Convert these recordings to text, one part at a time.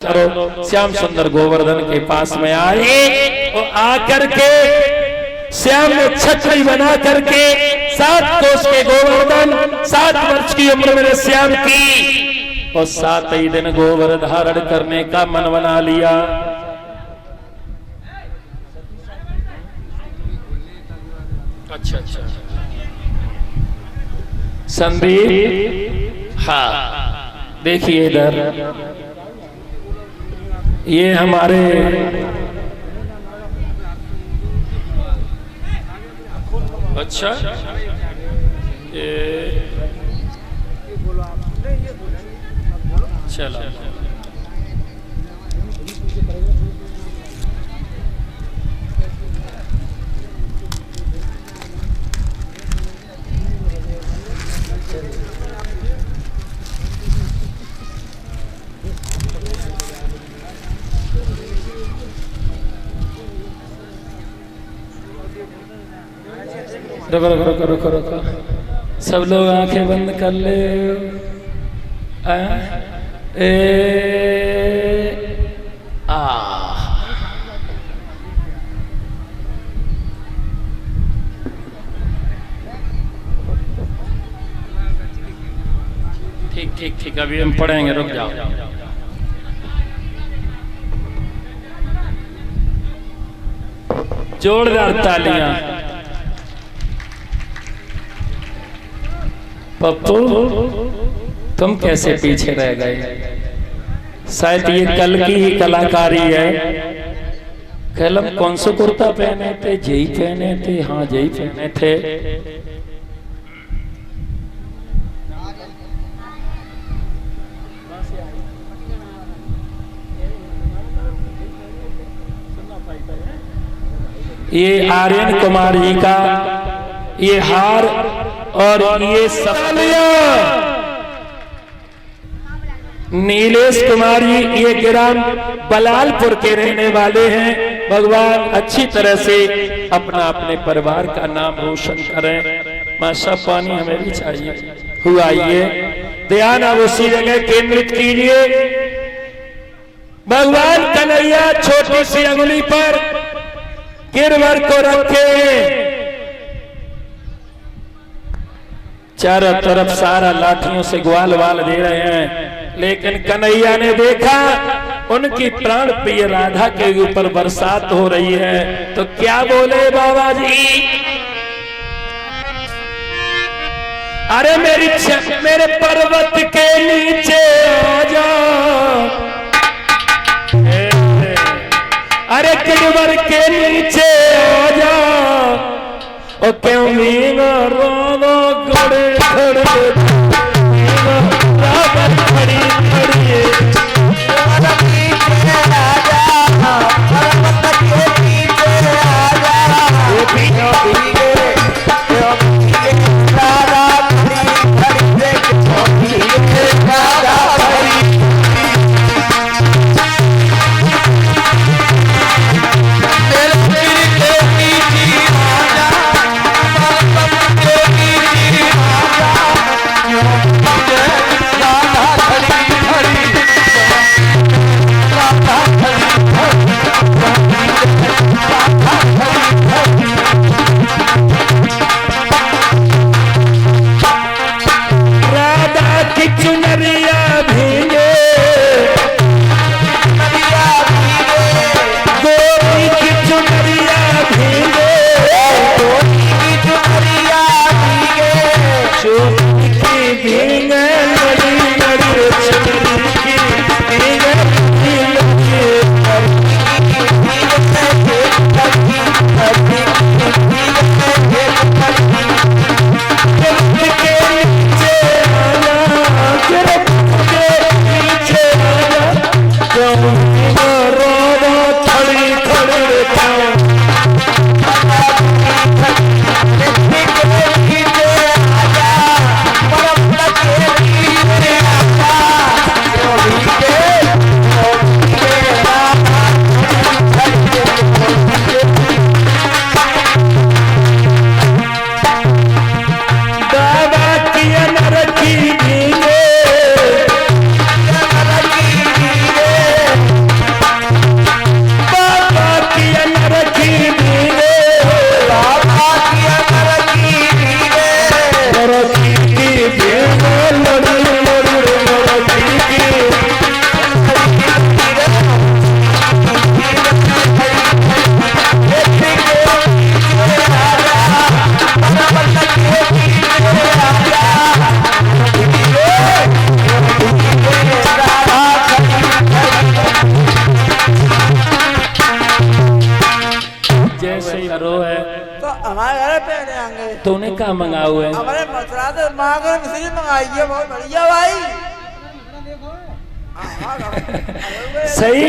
करो। श्याम सुंदर गोवर्धन के पास में आए और आकर के श्याम ने छतरी बना करके 7 कोस के गोवर्धन 7 वर्ष की उम्र मेरे श्याम की और 7 ही दिन गोबर धारण करने का मन बना लिया। अच्छा अच्छा संदीप, हाँ देखिए इधर ये हमारे अच्छा ये चलो रुको रुको रुको रुको सब लोग आंखें बंद कर ले। ठीक ठीक ठीक अभी हम पढ़ेंगे, रुक जाओ। जोरदार तालियां। पप्पू तुम कैसे पीछे रह गए? शायद ये कल की ही कलाकारी है। कल हम कौन सा कुर्ता पहने थे? जई पहने थे, हाँ जई पहने थे। ये आर्यन कुमार जी का ये हार और ये सफलिया नीलेश कुमार जी ये ग्राम बलालपुर के रहने वाले हैं। भगवान अच्छी तरह से अपना अपने परिवार का नाम रोशन करें। माशा पानी हमें भी चाहिए हुआ। ये ध्यान अब उसी जगह केंद्रित कीजिए। भगवान कन्हैया छोटी सी अंगुली पर गिरवर को रखे। चारों तरफ सारा लाठियों से ग्वाल वाल दे रहे हैं, लेकिन कन्हैया ने देखा उनकी प्राण प्रिय राधा के ऊपर बरसात हो रही है तो क्या बोले बाबा जी? अरे मेरे पर्वत के नीचे आ जा, अरे गिरवर के नीचे आ जा। ओ क्यों मीना रोनो खड़े खड़े खड़ी खड़ी हमारे घर पे आएंगे। तूने क्या मंगा हुआ है? हमारे मथुरा से महागढ़ मिश्री मंगाई है, बहुत बढ़िया भाई। सही।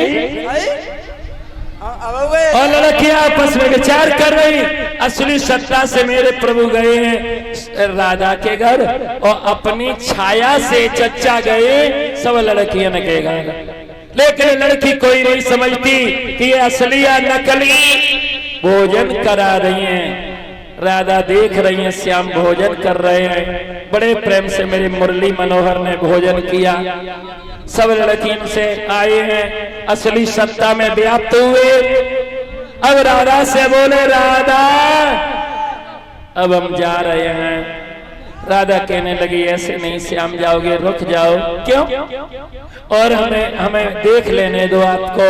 और लड़कियां आपस में विचार कर रही, असली सत्ता से मेरे प्रभु गए हैं राधा के घर और अपनी छाया से चच्चा गए, सब लड़कियां ने कहेगा। लेकिन लड़की कोई नहीं समझती कि ये असली या नकली। भोजन करा रही हैं, राधा देख रही हैं, श्याम भोजन कर रहे हैं। बड़े प्रेम से मेरे मुरली मनोहर ने भोजन किया। सब लड़कियों से आए हैं, असली सत्ता में व्याप्त हुए। अब राधा से बोले, राधा अब हम जा रहे हैं। राधा कहने लगी, ऐसे नहीं श्याम जाओगे, रुक जाओ। क्यों? और हमें देख लेने दो आपको।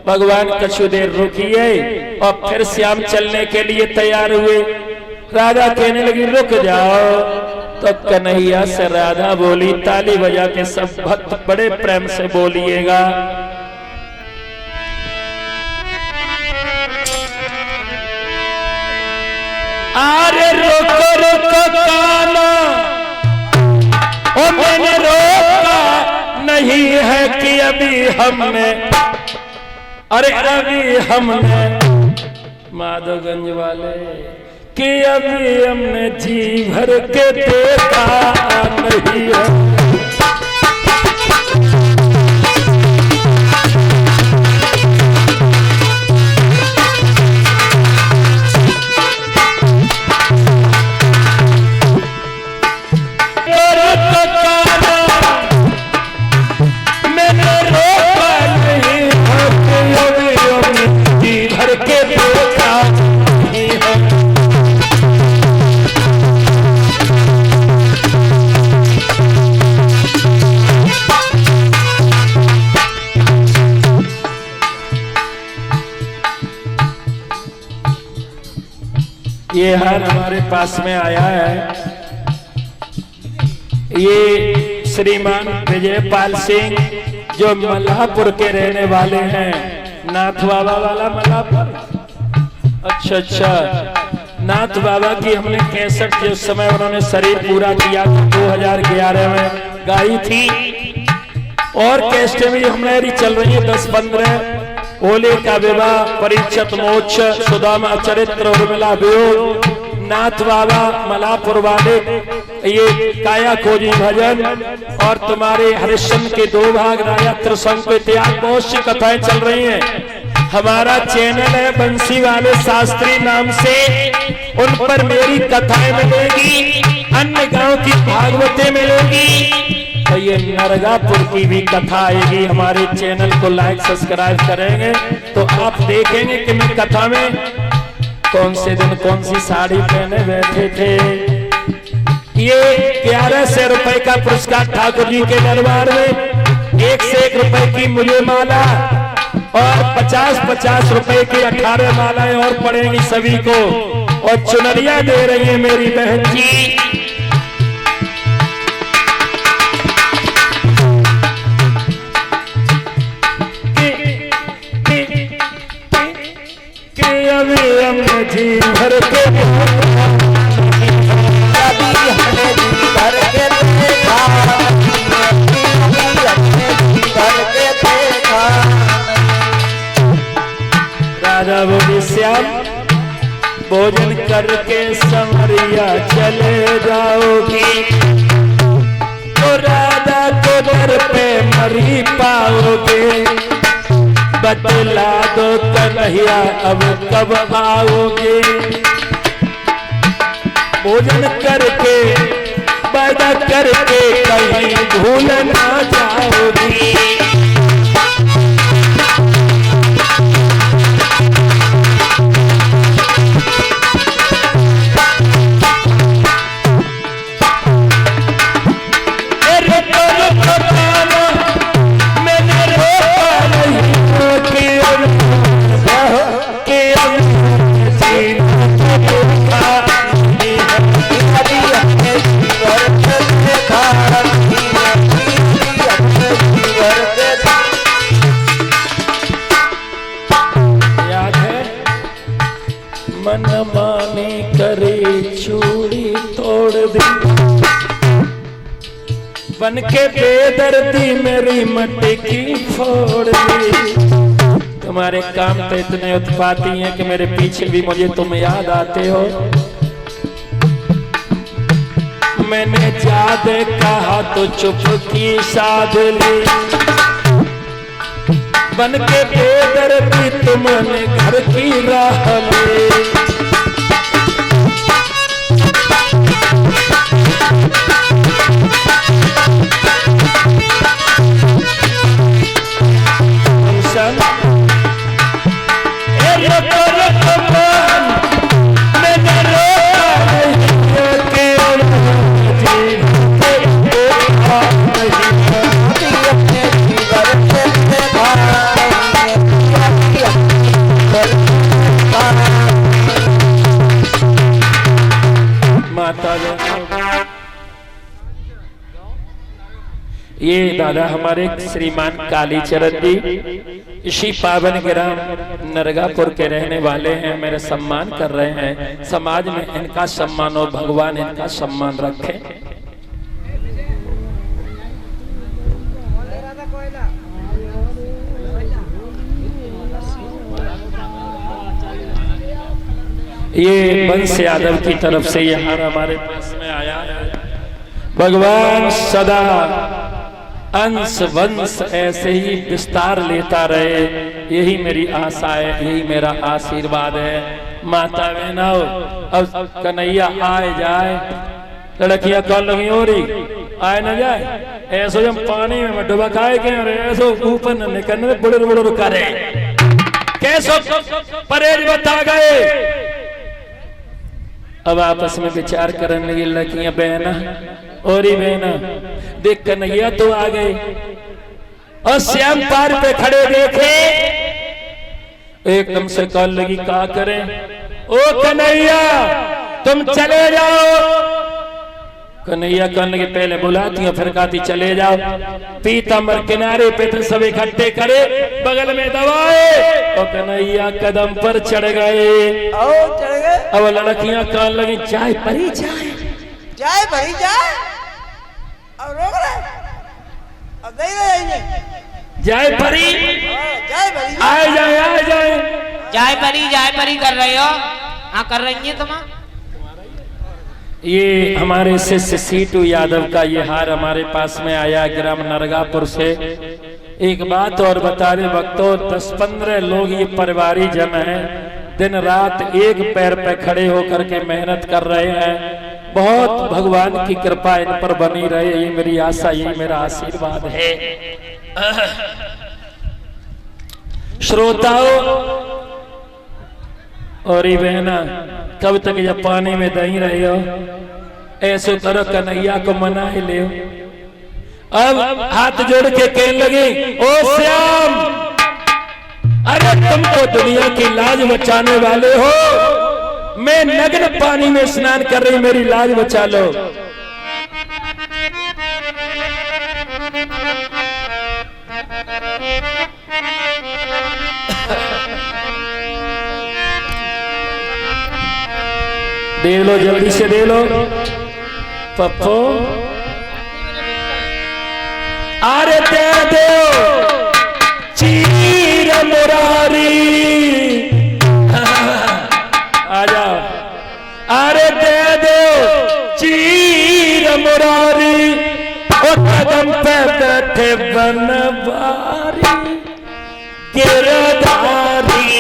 भगवान कुछ देर रुकिए और फिर श्याम चलने के लिए तैयार हुए। राधा कहने लगी, रुक जाओ। तो कन्हैया से राधा बोली, ताली बजा के सब भक्त बड़े प्रेम से बोलिएगा। अरे रोको रोको काना, ओ मैंने रोका नहीं है कि अभी हमने, अरे अभी हमने माधोगंज वाले कि अभी हमने जी भर के देखा नहीं है। मैंने रोका नहीं है कि अभी हमने जी भर के देखा नहीं है। ये हार हमारे पास में आया है। ये श्रीमान विजयपाल सिंह जो मल्लापुर के रहने वाले हैं, नाथ बाबा वाला मल्लापुर। अच्छा, नाथ बाबा की हमने कैसेट जिस समय उन्होंने शरीर पूरा किया 2011 में गाई थी, और कैसेट भी हमारी चल रही है 10-15। ओले का विवाह, परीक्षित मोक्ष, सुदामा चरित्र, उर्मिला वियोग, नाथ बाबा मलापुर वाले, ये काया खोजी भजन, और तुम्हारे हरिश्चंद्र के 2 भाग, राजा त्रिशंक इत्यादि बहुत सी कथाएं चल रही हैं। हमारा चैनल है बंसी वाले शास्त्री नाम से, उन पर मेरी कथाएं मिलेगी, अन्य गांव की भागवतें मिलेगी। तो ये नरगापुर की भी कथा आएगी। हमारे चैनल को लाइक सब्सक्राइब करेंगे तो आप देखेंगे कि मैं कथा में कौन से दिन कौन सी साड़ी पहने बैठे थे। ये 1100 रुपए का पुरस्कार ठाकुर जी के दरबार में, 1 से 1 रुपए की मुझे माला और 50-50 रुपए की 18 मालाएं और पड़ेंगी सभी को, और चुनरिया दे रही है मेरी बहन जी। अभी हमने जी भर के राजा बोली, श्याम भोजन करके समरिया चले जाओगी तो राधा को दर पे मरी पाओगे। बतला दो कन्हैया अब कब आओगे। भोजन करके वादा करके कहीं भूल ना जाओगी। बन के बेदर्दी मेरी मट्टी की फोड़ दी। तुम्हारे काम तो इतने उत्पाती हैं कि मेरे पीछे भी मुझे तुम याद आते हो। मैंने ज्यादा कहा तो चुप की साध ली। बन के बेदर्दी तुमने घर की राह ली। ये दादा हमारे श्रीमान कालीचरण जी इसी पावन ग्राम नरगापुर के रहने वाले हैं। मेरे सम्मान कर रहे हैं। समाज में इनका सम्मान हो, भगवान इनका सम्मान रखे। ये वंश यादव की तरफ से यहाँ हमारे पास में आया है। भगवान सदा अंश वंश ऐसे ही विस्तार लेता रहे, यही मेरी आशा है, यही मेरा आशीर्वाद है। माता बहना अब कन्हैया आए जाए, लड़कियां कल लगी हो रही आए न जाए, ऐसो जब पानी में डुबकाए के ऐसो ऊपर न निकलने बुड़र बुड़र करे कैसो परहेज बता गए। अब आपस में विचार करने लगी लड़कियां बहना और ही बहना, देख कन्हैया तो आ गए और श्याम पार पे खड़े देखे, एकदम से कॉल लगी क्या करें। ओ कन्हैया तुम चले जाओ। कन्हैया कहने लगे पहले बुलाती फिर कहती चले जाओ। पीताम्बर किनारे पे तो सब इकट्ठे करे, बगल में दबाए और कन्हैया कदम पर चढ़ गए। अब लड़कियां कहने लगी चाय परी चाय, चाय भरी चाय। अब रोक रहे, अब नहीं रहेंगे। जाए परी चाय भरी आए जाए जाए परी कर रहे हो। हाँ कर रही है तुम। ये हमारे शिष्य सीटू यादव का ये हार हमारे पास में आया ग्राम नरगापुर से। एक बात और बता रहे भक्तों, 10-15 लोग ये परिवारी जन हैं, दिन रात एक पैर पे खड़े होकर के मेहनत कर रहे हैं। बहुत भगवान की कृपा इन पर बनी रहे, ये मेरी आशा, ये मेरा आशीर्वाद है। श्रोताओं और ये बहना कब तक जब पानी में दही रहे हो, ऐसे करो कन्हैया को मना ही ले। अब हाथ जोड़ के कहने लगे ओ श्याम, अरे तुम तो दुनिया की लाज बचाने वाले हो, मैं नग्न पानी में स्नान कर रही, मेरी लाज बचा लो। दे लो जल्दी से दे लो पप्पो, अरे दे दो चीर मुरारी, आ जाओ, अरे दे दो चीर मुरारी, ओ कदम पे बैठे बनवारी गिरधारी।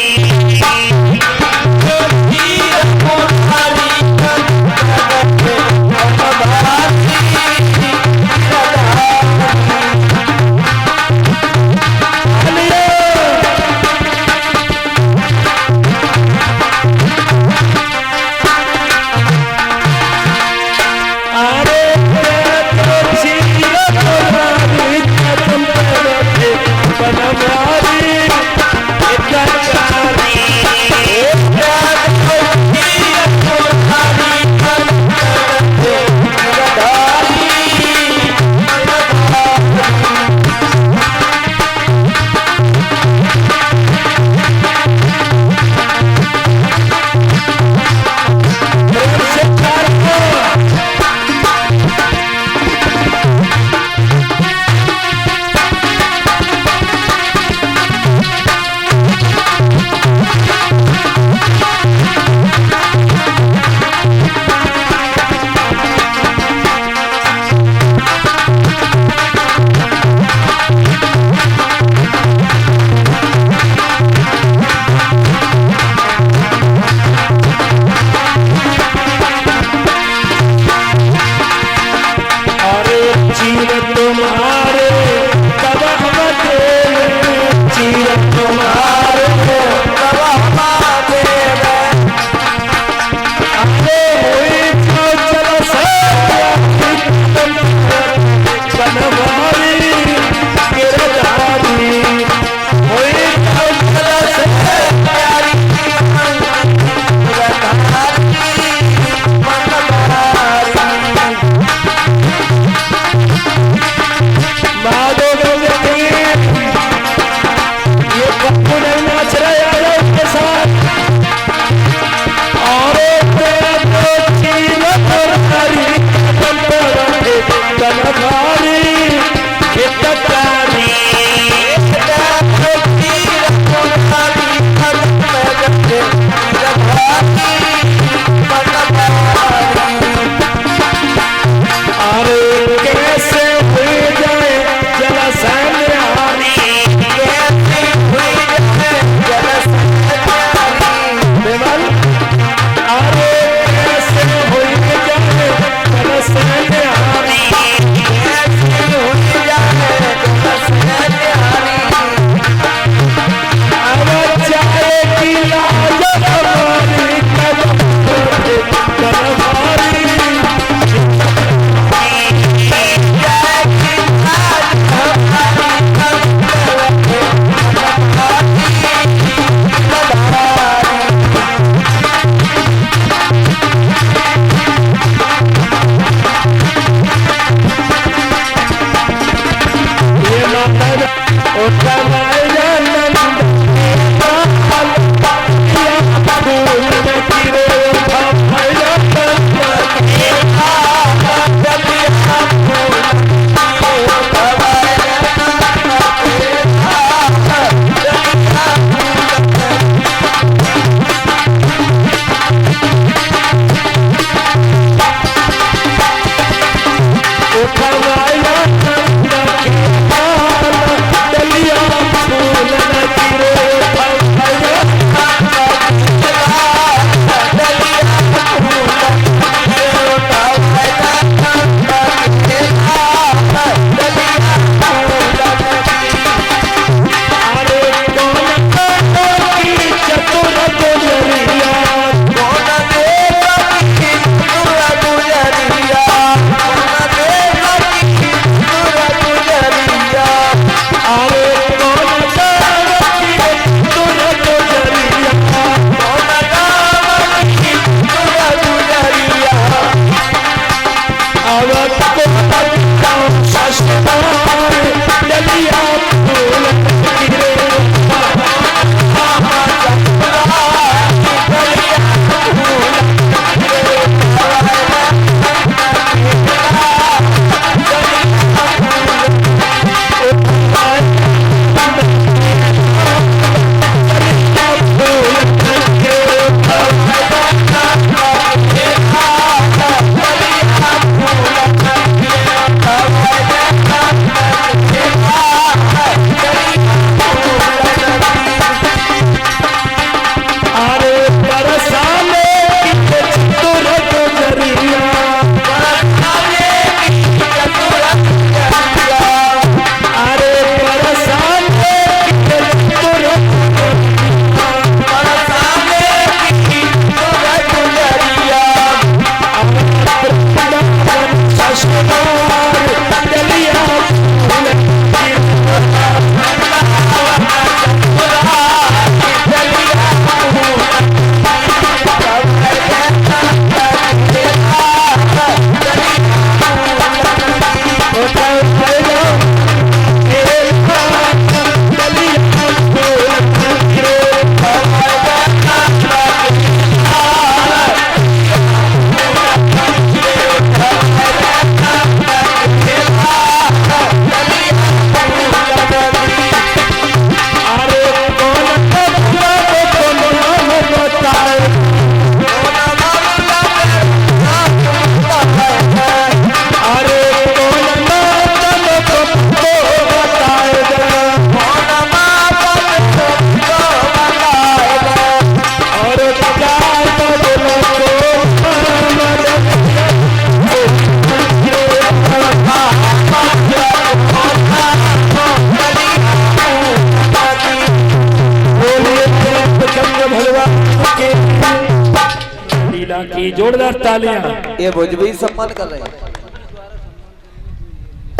की जोरदार तालियां। ये भुजबीर सम्मान कर रहे हैं।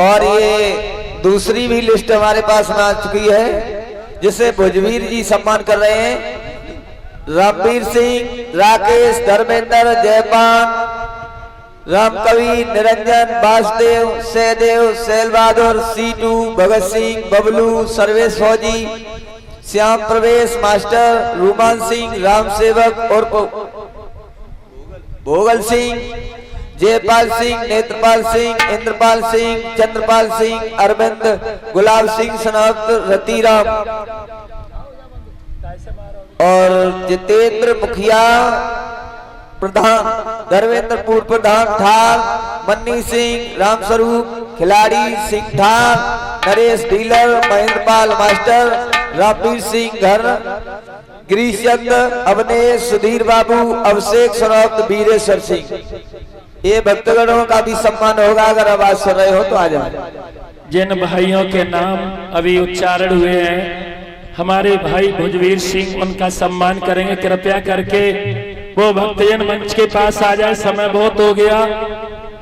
और ये दूसरी भी लिस्ट हमारे पास में आ चुकी है जिसे भुजबीर जी सम्मान कर रहे हैं। रामवीर सिंह, राकेश, धर्मेंद्र, जयपान, रामकवि, निरंजन, वासुदेव, सहदेव, शैल बहादुर, सीटू, भगत सिंह, बबलू, सर्वेश फौजी, श्याम प्रवेश मास्टर, रूमान सिंह, राम सेवक और भोगल सिंह, जयपाल सिंह, नेत्रपाल सिंह, इंद्रपाल सिंह, चंद्रपाल सिंह, अरविंद, गुलाब सिंह, सनात, रतिराम और जितेंद्र मुखिया प्रधान, धर्मेंद्रपुर प्रधान ठार, मन्नी सिंह, रामस्वरूप खिलाड़ी सिंह ठार, नरेश डीलर, महेंद्रपाल मास्टर, रामवीर सिंह घर, गिरीशचंद, अवनेश, सुधीर बाबू, अभिषेक सनौत, वीरेश्वर सिंह। ये भक्तगणों का भी सम्मान होगा। अगर आवाज सुन रहे हो तो आ जाए। जिन भाइयों के नाम अभी उच्चारण हुए हैं हमारे भाई भुजबीर सिंह, उनका सम्मान करेंगे। कृपया करके वो भक्तजन मंच के पास आ जाए, समय बहुत हो गया।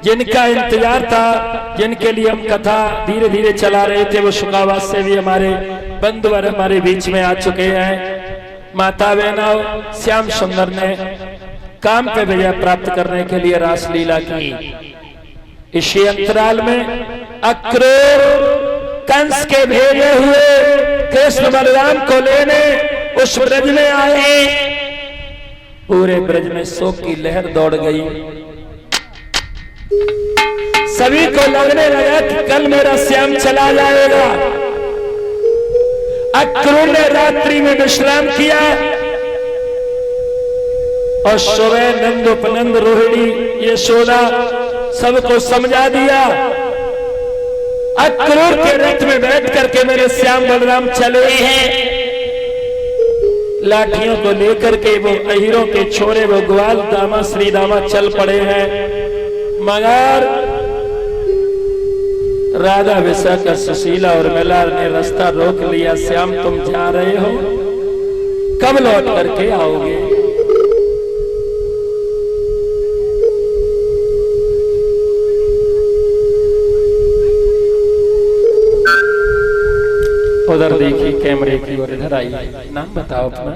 जिनका इंतजार था, जिनके लिए हम कथा धीरे धीरे चला रहे थे, वो शुकावास से भी हमारे बंधुवर हमारे बीच में आ चुके हैं। माता बहना श्याम सुंदर ने काम पे विजय प्राप्त करने के लिए रासलीला की। इसी अंतराल में अक्रूर कंस के भेजे हुए कृष्ण बलराम को लेने उस ब्रज में आए। पूरे ब्रज में शोक की लहर दौड़ गई। सभी को लगने लगा कि कल मेरा श्याम चला जाएगा। अक्रूर ने रात्रि में विश्राम किया और सुबह नंद उपनंद रोहिणी यशोदा सबको समझा दिया। अक्रूर के रथ में बैठ करके मेरे श्याम बलराम चले हैं। लाठियों को लेकर के वो अहिरों के छोरे वो ग्वाल दामा श्री दामा चल पड़े हैं। मगर राधा विशाखा सुशीला और मिला ने रास्ता रोक लिया। श्याम तुम जा रहे हो, कब लौट करके आओगे? उधर देखिए कैमरे की ओर, इधर आइए। नाम बताओ अपना।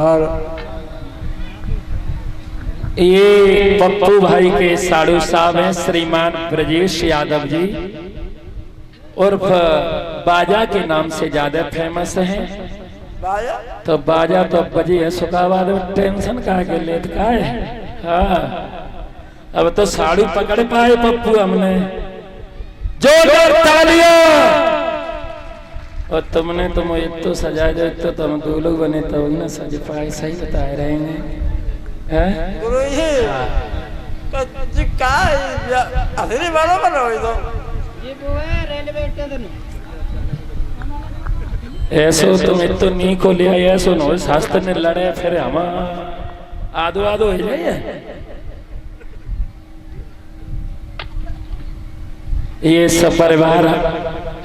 और ये पप्पू भाई के साड़ू साहब हैं श्रीमान ब्रजेश यादव जी, उर्फ बाजा के नाम से ज्यादा फेमस हैं। तो बाजा तो बजी है सुखाबाद में, टेंशन का के लेट का है। हाँ, अब तो साड़ू पकड़ पाए पप्पू हमने। जोरदार तालियां। और तुमने तुम तो सजा दे तो तुम दो लोग बने तो ना सज पाए। सही बता रहे हैं गुरु जी का असली बराबर हो तो ये वो है रेलवे स्टेशन। ऐसो तुम तो नहीं को लिया, ऐसो नो शास्त्र ने लड़े फिर हम आदो आदो हो जाए। ये सब परिवार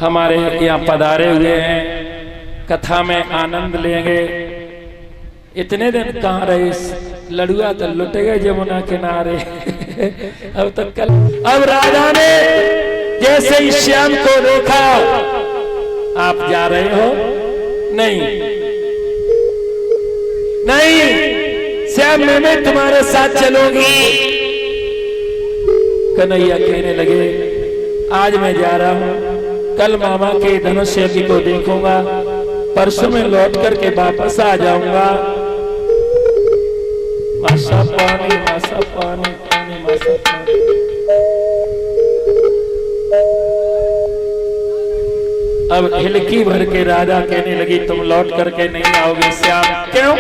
हमारे यहाँ पधारे हुए हैं, कथा में आनंद लेंगे। इतने दिन कहाँ रहे? लड़ुआ तो लुट गए जमुना किनारे। अब तो कल अब राजा ने जैसे ही श्याम को देखा, आप जा रहे हो? नहीं नहीं श्याम मैं तुम्हारे साथ चलूंगी। कन्हैया कहने लगे आज मैं जा रहा हूं, कल मामा के धनुष यज्ञ को देखूंगा, परसों में लौट करके वापस आ जाऊंगा। मासा पानी मासा पानी पानी मासा पानी। अब हिलकी भर के राजा कहने लगी तुम लौट करके नहीं आओगे श्याम। क्यों?